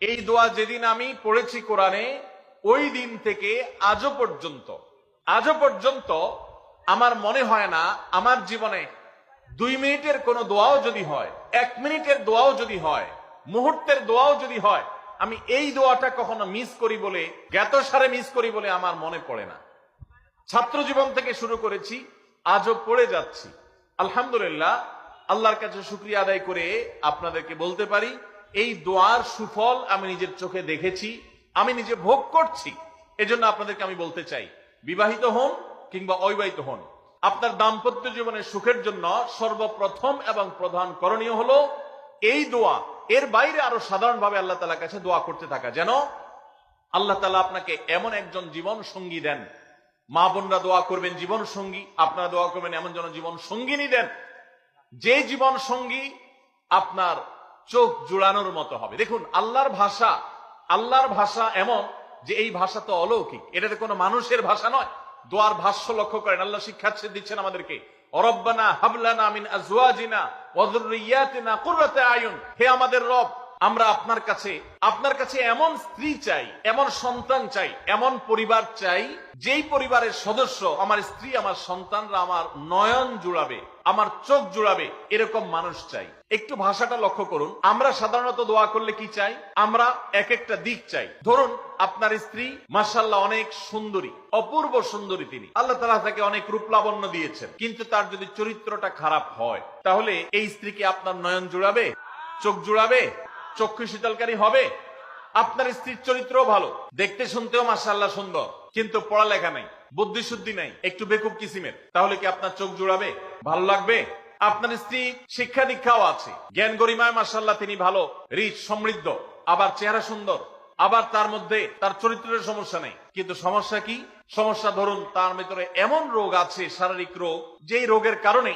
এই দোয়া যেদিন আমি পড়েছি কোরআনে, ওই দিন থেকে আজও পর্যন্ত আমার মনে হয় না আমার জীবনে 2 মিনিটের কোনো দোয়াও যদি হয়, 1 মিনিটের দোয়াও যদি হয়, মুহূর্তের দোয়াও যদি হয়, আমি এই দোয়াটা কখনো মিস করি বলে, জ্ঞাতসারে মিস করি বলে আমার মনে পড়ে না। ছাত্র জীবন থেকে শুরু করেছি, আজও পড়ে যাচ্ছি। আলহামদুলিল্লাহ, আল্লাহর কাছে শুকরিয়া আদায় করে আপনাদেরকে বলতে পারি, এই দোয়ার সুফল আমি নিজের চোখে দেখেছি, আমি নিজে ভোগ করছি। এজন্য আপনাদেরকে আমি বলতে চাই, বিবাহিত হন কিংবা অবিবাহিত হন, আপনার দাম্পত্য জীবনের সুখের জন্য সর্বপ্রথম এবং প্রধান করণীয় হলো এই দোয়া। এর বাইরে আরো সাধারণভাবে আল্লাহ তাআলার কাছে দোয়া করতে থাকা, যেন আল্লাহ তাআলা আপনাকে এমন একজন জীবন সঙ্গী দেন। মা বোনরা দোয়া করবেন জীবন সঙ্গী, আপনারা দোয়া করবেন এমন যেন জীবন সঙ্গিনী দেন, যে জীবন সঙ্গী আপনার চোখ জুড়ানোর মতো হবে। দেখুন, আল্লাহর ভাষা এমন যে এই ভাষা তো অলৌকিক, এটা তো কোনো মানুষের ভাষা নয়। দোয়ার ভাষ্য লক্ষ্য করেন, আল্লাহ শিক্ষা দিচ্ছেন আমাদেরকে, রব্বানা হাবলানা মিন আজওয়াজিনা ওয়া যুররিয়াতিনা কুররাতা আয়ুন। হে আমাদের রব, আমরা আপনার কাছে এমন স্ত্রী চাই, এমন সন্তান চাই, এমন পরিবার চাই, যেই পরিবারের সদস্য, আমার স্ত্রী, আমার সন্তানরা আমার নয়ন জুড়াবে, আমার চোখ জুড়াবে, এরকম মানুষ চাই। একটু ভাষাটা লক্ষ্য করুন। আমরা সাধারণত দোয়া করলে কি চাই? আমরা এক একটা দিক চাই। ধরুন, আপনার স্ত্রী মাশাআল্লাহ অনেক সুন্দরী, অপূর্ব সুন্দরী, তিনি আল্লাহ তাআলা তাকে অনেক রূপ লাবণ্য দিয়েছেন, কিন্তু তার যদি চরিত্রটা খারাপ হয়, তাহলে এই স্ত্রীকে আপনার নয়ন জুড়াবে, চোখ জুড়াবে, চক্ষু শীতলকারী হবে? আপনার স্ত্রীর চরিত্র ভালো, দেখতে শুনতেও মাশাআল্লাহ সুন্দর, কিন্তু পড়ালেখা নাই, বুদ্ধি শুদ্ধি নাই, একটু বেকুব কিসিমের, তাহলে কি আপনার চোখ জুড়াবে? ভালো লাগবে? আপনার স্ত্রী শিক্ষা দীক্ষাও আছে, জ্ঞান গরিমায় মাশাআল্লাহ তিনি ভালো, রিচ, সমৃদ্ধ, আবার চেহারা সুন্দর, আবার তার মধ্যে তার চরিত্রের সমস্যা নেই, কিন্তু সমস্যা কি? সমস্যা ধরুন তার ভিতরে এমন রোগ আছে, শারীরিক রোগ, যেই রোগের কারণে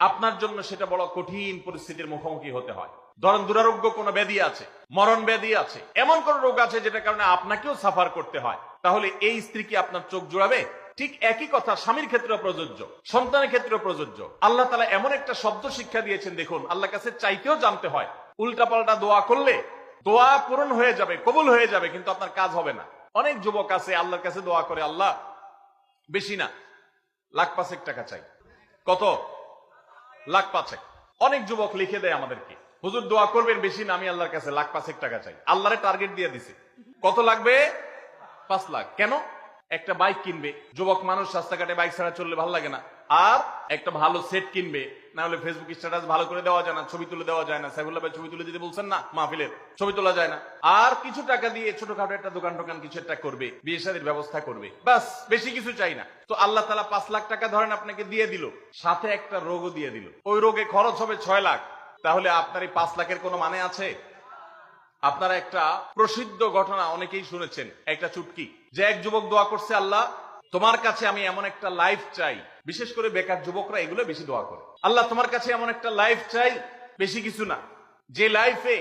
আপনার জন্য সেটা বড় কঠিন পরিস্থিতির মুখোমুখি হতে হয়। ধরেন দুরারোগ্য কোনো ব্যাধি আছে, মরণ ব্যাধি আছে, এমন কোন রোগ আছে যেটার কারণে আপনাকেও সাফার করতে হয়, তাহলে এই স্ত্রী কি আপনার চোখ জুড়াবে? ঠিক একই কথা স্বামীর ক্ষেত্রে প্রযোজ্য, সন্তানের ক্ষেত্রে প্রযোজ্য। আল্লাহ তাআলা এমন একটা শব্দ শিক্ষা দিয়েছেন, দেখুন, আল্লাহর কাছে চাইতেও জানতে হয়। উল্টাপাল্টা দোয়া করলে দোয়া পূরণ হয়ে যাবে, কবুল হয়ে যাবে, কিন্তু আপনার কাজ হবে না। অনেক যুবক আছে আল্লাহর কাছে দোয়া করে, আল্লাহ বেশি না, 1,05,000 টাকা চাই। কত? 1,05,000। অনেক যুবক লিখে দেয় আমাদেরকে, হুজুর দোয়া করবেন বেশি না, আমি আল্লাহর কাছে 1,05,000 টাকা চাই। আল্লাহরে টার্গেট দিয়ে দিছে, কত লাগবে? 5 লাখ। কেন? একটা বাইক কিনবে। যুবক মানুষ, রাস্তাঘাটে বাইক ছাড়া চললে ভালো লাগে না, আর একটা ভালো সেট কিনবে, না হলে ফেসবুক স্ট্যাটাস ভালো করে দেওয়া যায় না, ছবি তুলে দেওয়া যায় না। সাইফুল্লাহ ভাই ছবি তুলে দিতে বলছেন না, মাহফিলের ছবি তোলা যায় না। আর কিছু টাকা দিয়ে ছোটখাটো একটা দোকান কিছু একটা করবে, বিয়ে শাদীর ব্যবস্থা করবে, বাস, বেশি কিছু চাই না। তো আল্লাহ তাআলা 5 লাখ টাকা ধরেন আপনাকে দিয়ে দিল, সাথে একটা রোগও দিয়ে দিল, ওই রোগে খরচ হবে 6 লাখ। তাহলে আপনার এই 5 লাখের কোনো মানে আছে? আপনারা একটা প্রসিদ্ধ ঘটনা অনেকেই শুনেছেন, একটা চুটকি, যে এক যুবক দোয়া করছে, আল্লাহ তোমার কাছে আমি এমন একটা লাইফ চাই, বিশেষ করে বেকার যুবকরা এগুলো বেশি দোয়া করে, আল্লাহ তোমার কাছে এমন একটা লাইফ চাই, বেশি কিছু না, যে লাইফে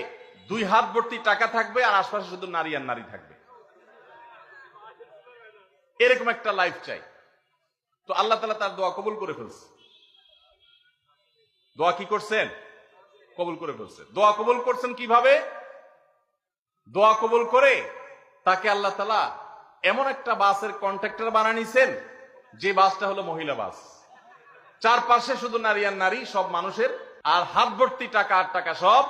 2 হাত ভর্তি টাকা থাকবে আর আশপাশে শুধু নারী আর নারী থাকবে, এরকম একটা লাইফ চাই। তো আল্লাহ তাআলা তার দোয়া কবুল করে ফেলছে। দোয়া কি করছেন? কবুল করে ফেলছে। দোয়া কবুল করছেন কিভাবে? দোয়া কবুল করে তাকে আল্লাহ তাআলা এমন একটা বাসের কন্ট্রাক্টর বানিয়ে নিছেন, যে বাসটা হলো মহিলা বাস, চারপাশে শুধু নারী আর নারী, সব মানুষের, আর হাত ভর্তি টাকা আর টাকা সব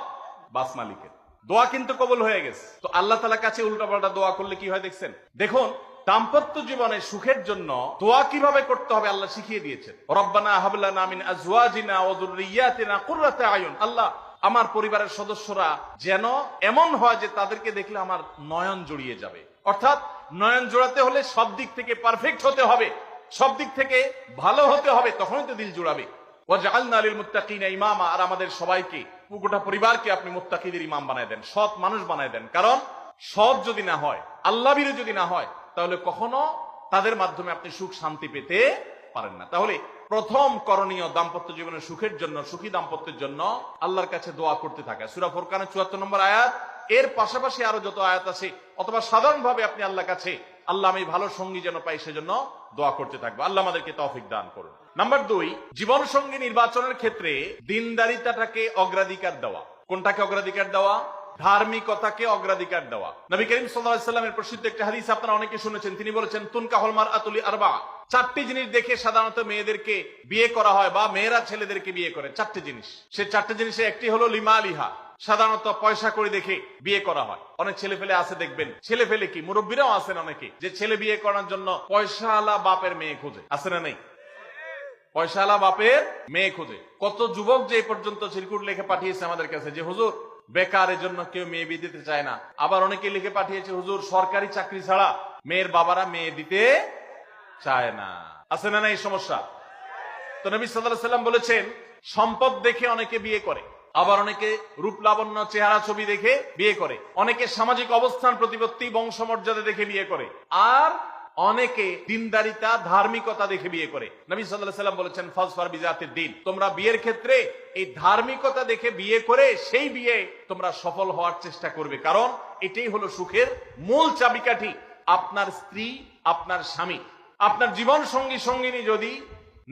বাস মালিকের। দোয়া কিন্তু কবুল হয়ে গেছে। তো আল্লাহ তাআলার কাছে উল্টাপাল্টা দোয়া করলে কি হয় দেখছেন? দেখুন, দাম্পত্য জীবনে সুখের জন্য দোয়া কিভাবে করতে হবে আল্লাহ শিখিয়ে দিয়েছেন। রব্বানা হাবলানা মিন আজওয়াজিনা ওয়া যুররিয়াতিনা কুররাতা আয়ুন। আল্লাহ আমার পরিবারের সদস্যরা যেন এমন হয় যে তাদেরকে দেখলে আমার নয়ন জড়িয়ে যাবে। অর্থাৎ নয়ন জোড়াতে হলে সব দিক থেকে পারফেক্ট হতে হবে, সব দিক থেকে ভালো হতে হবে, তখনই তো দিল জুড়াবে। ওয়াজআলনা লিল মুত্তাকিনা ইমামা। আর আমাদের সবাইকে, গোটা পরিবারকে আপনি মুত্তাকিদের ইমাম বানায় দেন, সৎ মানুষ বানায় দেন। কারণ সৎ যদি না হয়, আল্লাহভীরু যদি না হয়, তাহলে কখনো তাদের মাধ্যমে আপনি সুখ শান্তি পেতে পারেন না। তাহলে প্রথম করণীয় দাম্পত্য জীবনের সুখের জন্য, সুখী দাম্পত্যের জন্য আল্লাহর কাছে দোয়া করতে থাকা। সূরা ফুরকানের ৭৪ নম্বর আয়াত, এর পাশাপাশি আরো যত আয়াত আছে, অথবা সাধারণভাবে আপনি আল্লাহর কাছে, আল্লাহ আমি ভালো সঙ্গী যেন পাই, সেজন্য দোয়া করতে থাকবো। আল্লাহ আমাদেরকে তৌফিক দান করুন। নাম্বার 2, জীবন সঙ্গী নির্বাচনের ক্ষেত্রে দিনদারিতাটাকে অগ্রাধিকার দেওয়া। কোনটাকে অগ্রাধিকার দেওয়া? ধার্মিকতাকে অগ্রাধিকার দেওয়া। নবী করিম সাল্লাল্লাহু আলাইহি ওয়াসাল্লামের প্রসিদ্ধ একটা হাদিস আপনারা অনেকে শুনেছেন, তিনি বলেছেন তুনকাহুল মারআতু লিআরবা, চারটি জিনিস দেখে সাধারণত মেয়েদেরকে বিয়ে করা হয় বা মেয়েরা ছেলেদেরকে বিয়ে করে। চারটি জিনিস, সে চারটি জিনিসে একটি হলো লিমালিহা, সাধারণত পয়সা করে দেখে বিয়ে করা হয়। অনেক ছেলে ফেলে আছে দেখবেন, ছেলে ফেলে কি মুরব্বীরাও আছেন অনেকে, যে ছেলে বিয়ে করার জন্য পয়সাওয়ালা বাপের মেয়ে খোঁজে, আছে না নেই? পয়সাওয়ালা বাপের মেয়ে খোঁজে। কত যুবক যে পর্যন্ত চিরকুট লিখে পাঠিয়েছে আমাদের কাছে যে হুজুর বেকারের জন্য কেউ মেয়ে বিয়ে দিতে চায় না। আবার অনেকে লিখে পাঠিয়েছে হুজুর সরকারি চাকরি ছাড়া মেয়ের বাবারা মেয়ে দিতে চায় না। আছে না এই সমস্যা? তো নবী সাল্লাল্লাহু আলাইহি ওয়াসাল্লাম বলেছেন সম্পদ দেখে অনেকে বিয়ে করে, আবার অনেকে রূপ লাবণ্য চেহারা ছবি দেখে বিয়ে করে, অনেকে সামাজিক অবস্থান প্রতিপত্তি বংশমর্যাদা দেখে বিয়ে করে, আর অনেকে দিনদারিতা ধার্মিকতা দেখে বিয়ে করে। নবী সাল্লাল্লাহু আলাইহি ওয়াসাল্লাম বলেছেন ফাজফার বিজাতিদ দ্বীন, তোমরা বিয়ের ক্ষেত্রে এই ধার্মিকতা দেখে বিয়ে করে সেই বিয়ে তোমরা সফল হওয়ার চেষ্টা করবে, কারণ এটাই হলো সুখের মূল চাবিকাঠি। আপনার স্ত্রী, আপনার স্বামী, আপনার জীবন সঙ্গী সঙ্গিনী যদি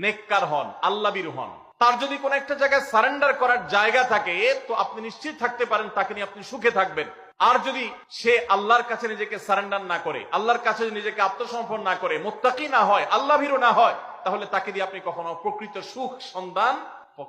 নেককার হন, আল্লাহভীরু হন, তার যদি কোন একটা জায়গায় সারেন্ডার করার জায়গা থাকে, তো আপনি নিশ্চিত থাকতে পারেন তাকে নিয়ে আপনি সুখে থাকবেন। আর যদি সে আল্লাহর কাছে নিজেকে সারেন্ডার না করে, আল্লাহর কাছে নিজেকে আত্মসমর্পণ না করে, মুত্তাকি না হয়, আল্লাহভীরু না হয়, তাহলে তাকে দিয়ে আপনি কখনো প্রকৃত সুখ সন্ধান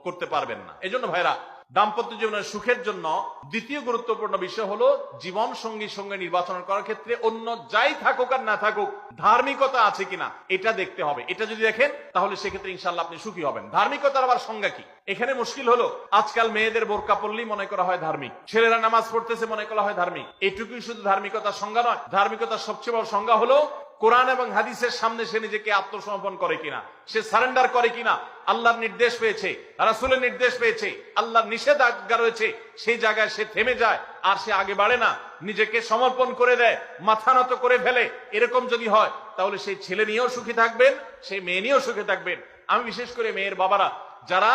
করতে পারবেন না। এজন্য ভাইরা, দাম্পত্য জীবনের সুখের জন্য দ্বিতীয় গুরুত্বপূর্ণ বিষয় হলো জীবন সঙ্গীর সঙ্গে নির্বাচন করার ক্ষেত্রে অন্য যাই থাকুক আর না থাকুক ধার্মিকতা আছে কিনা এটা দেখতে হবে। এটা যদি দেখেন তাহলে সেক্ষেত্রে ইনশাআল্লাহ আপনি সুখী হবেন। ধার্মিকতার আবার সংজ্ঞা কি? এখানে মুশকিল হলো আজকাল মেয়েদের বোরকা পরলেই মনে করা হয় ধার্মিক, ছেলেরা নামাজ পড়তেছে মনে করা হয় ধার্মিক। এটুকুই শুধু ধার্মিকতার সংজ্ঞা নয়, ধার্মিকতার সবচেয়ে বড় সংজ্ঞা হলো কোরআন এবং হাদিসের সামনে সে নিজেকে আত্মসমর্পণ করে কিনা, সে সারেন্ডার করে কিনা। আল্লাহর নির্দেশ পেয়েছে, রাসূলের নির্দেশ পেয়েছে, আল্লাহর নিষেধাজ্ঞা রয়েছে, সেই জায়গায় সে থেমে যায় আর সে আগে বাড়ে না, নিজেকে সমর্পণ করে দেয়, মাথা নত করে ফেলে। এরকম যদি হয় তাহলে সেই ছেলে নিয়েও সুখী থাকবেন, সেই মেয়ে নিয়েও সুখী থাকবেন। আমি বিশেষ করে মেয়ের বাবারা যারা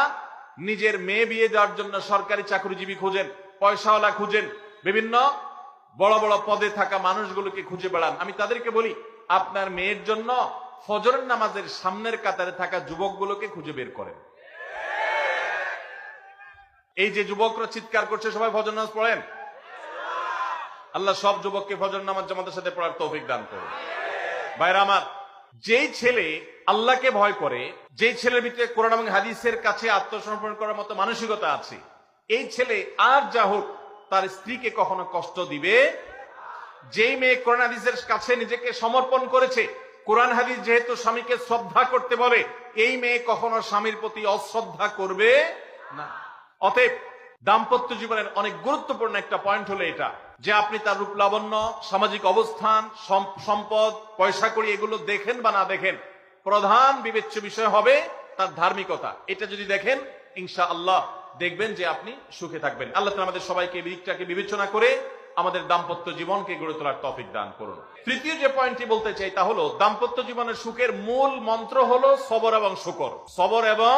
নিজের মেয়ে বিয়ে দেওয়ার জন্য সরকারি চাকরিজীবী খুঁজেন, পয়সাওয়ালা খুঁজেন, বিভিন্ন বড় বড় পদে থাকা মানুষগুলোকে খুঁজে বেড়ান, আমি তাদেরকে বলি আপনার মেয়ের জন্য ফজরের নামাজের সামনের কাতারে থাকা যুবকগুলোকে খুঁজে বের করেন। এই যে যুবকরা চিৎকার করছে সবাই ফজর নামাজ পড়েন, আল্লাহ সব যুবককে ফজর নামাজ জামাতের সাথে পড়ার তৌফিক দান করুন। ভাইরা আমার, যেই ছেলে আল্লাহকে ভয় করে, যেই ছেলের ভিতরে কোরআন এবং হাদিসের কাছে আত্মসমর্পণ করার মতো মানসিকতা আছে, এই ছেলে আর যা হোক তার স্ত্রীকে কখনো কষ্ট দিবে। যেই মেয়ে কোরআন হাদিসের কাছে নিজেকে সমর্পণ করেছে, কোরআন হাদিস যেহেতু স্বামীকে শ্রদ্ধা করতে বলে, এই মেয়ে কখনো স্বামীর প্রতি অশ্রদ্ধা করবে না। অতএব দাম্পত্য জীবনের অনেক গুরুত্বপূর্ণ একটা পয়েন্ট হলো এটা, যে আপনি তার রূপ লাবণ্য, সামাজিক অবস্থান, সম্পদ, পয়সা কড়ি এগুলো দেখেন বা না দেখেন, প্রধান বিবেচ্য বিষয় হবে তার ধার্মিকতা। এটা যদি দেখেন ইনশাআল্লাহ দেখবেন যে আপনি সুখে থাকবেন। আল্লাহ তাআলা আমাদের সবাইকে এই দিকটাকে বিবেচনা করে আমাদের দাম্পত্য জীবনকে গড়ে তোলার তৌফিক দান করুন। তৃতীয় যে পয়েন্টটি বলতে চাই তা হলো দাম্পত্য জীবনের সুখের মূল মন্ত্র হলো সবর এবং শুকর। সবর এবং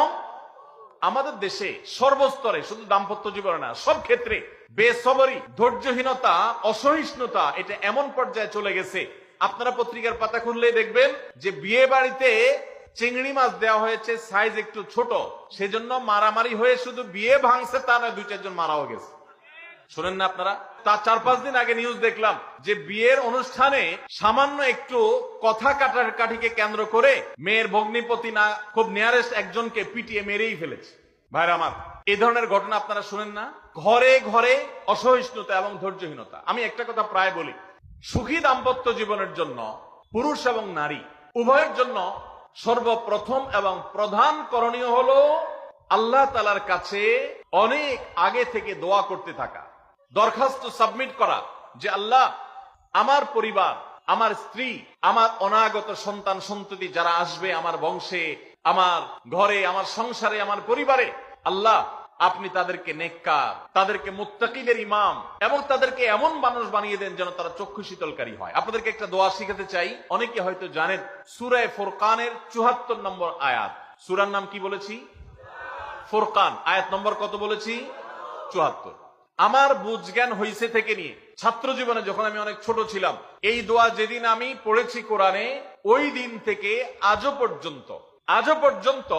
আমাদের দেশে সর্বস্তরে, শুধু দাম্পত্য জীবনে না, সব ক্ষেত্রে বেসবরি, ধৈর্যহীনতা, অসহিষ্ণুতা এটা এমন পর্যায়ে চলে গেছে, আপনারা পত্রিকার পাতা খুললেই দেখবেন যে বিয়ে বাড়িতে চিংড়ি মাছ দেওয়া হয়েছে সাইজ একটু ছোট, সেজন্য মারামারি হয়ে শুধু বিয়ে ভাঙছে তা নয়, 2-4 জন মারাও গেছে। শোনেন না আপনারা? তার 4-5 দিন আগে নিউজ দেখলাম যে বিয়ের অনুষ্ঠানে সামান্য একটু কথা কাটাকাটিকে কেন্দ্র করে মেয়ের ভগ্নিপতি না খুব নিয়ারেস্ট একজনকে পিটিয়ে মেরেই ফেলেছে। ভাইরা আমার, এই ধরনের ঘটনা আপনারা শুনেন না? ঘরে ঘরে অসহিষ্ণুতা এবং ধৈর্যহীনতা। আমি একটা কথা প্রায় বলি, সুখী দাম্পত্য জীবনের জন্য পুরুষ এবং নারী উভয়ের জন্য সর্বপ্রথম এবং প্রধান করণীয় হলো আল্লাহ তাআলার কাছে অনেক আগে থেকে দোয়া করতে থাকা, দরখাস্ত সাবমিট করা যে আল্লাহ, আমার পরিবার, আমার স্ত্রী, আমার অনাগত সন্তান সন্ততি যারা আসবে আমার বংশে, আমার ঘরে, আমার সংসারে, আমার পরিবারে, আল্লাহ আপনি তাদেরকে নেককার, তাদেরকে মুত্তাকিদের ইমাম এবং তাদেরকে এমন মানুষ বানিয়ে দেন যেন তারা চক্ষু শীতলকারী হয়। আপনাদেরকে একটা দোয়া শিখাতে চাই, অনেকে হয়তো জানেন, সূরা ফুরকানের 74 নম্বর আয়াত। সূরার নাম কি বলেছি? ফুরকান। আয়াত নম্বর কত বলেছি? 74। আমার বুঝজ্ঞান হইছে থেকে নিয়ে ছাত্র জীবনে যখন আমি অনেক ছোট ছিলাম, এই দোয়া যেদিন আমি পড়েছি কোরআনে, ওই দিন থেকে আজও পর্যন্ত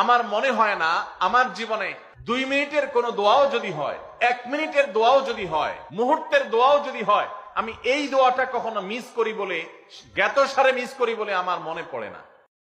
আমার মনে হয় না আমার জীবনে 2 মিনিটের কোনো দোয়াও যদি হয়, 1 মিনিটের দোয়াও যদি হয়, মুহূর্তের দোয়াও যদি হয়, আমি এই দোয়াটা কখনো মিস করি বলে, জ্ঞাতসারে মিস করি বলে আমার মনে পড়ে না।